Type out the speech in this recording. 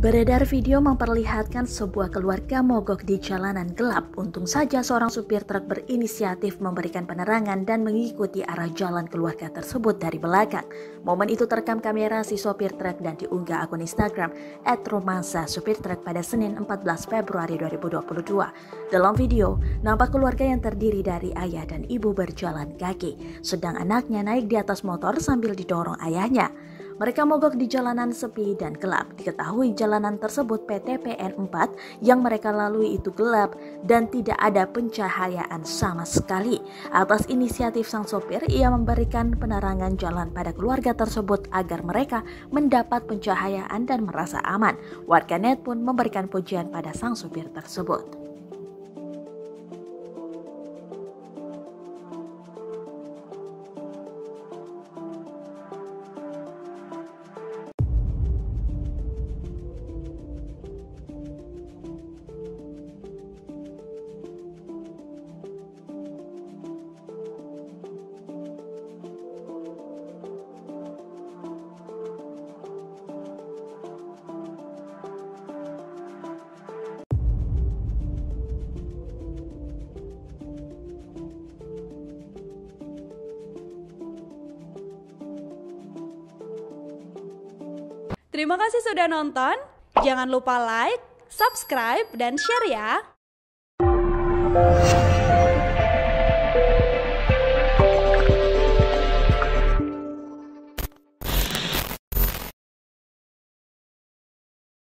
Beredar video memperlihatkan sebuah keluarga mogok di jalanan gelap. Untung saja seorang supir truk berinisiatif memberikan penerangan dan mengikuti arah jalan keluarga tersebut dari belakang. Momen itu terekam kamera si sopir truk dan diunggah akun Instagram @romansa supir truk pada Senin 14 Februari 2022. Dalam video, nampak keluarga yang terdiri dari ayah dan ibu berjalan kaki, sedang anaknya naik di atas motor sambil didorong ayahnya. Mereka mogok di jalanan sepi dan gelap. Diketahui jalanan tersebut PTPN 4 yang mereka lalui itu gelap dan tidak ada pencahayaan sama sekali. Atas inisiatif sang sopir, ia memberikan penerangan jalan pada keluarga tersebut agar mereka mendapat pencahayaan dan merasa aman. Warganet pun memberikan pujian pada sang sopir tersebut. Terima kasih sudah nonton. Jangan lupa like, subscribe, dan share ya.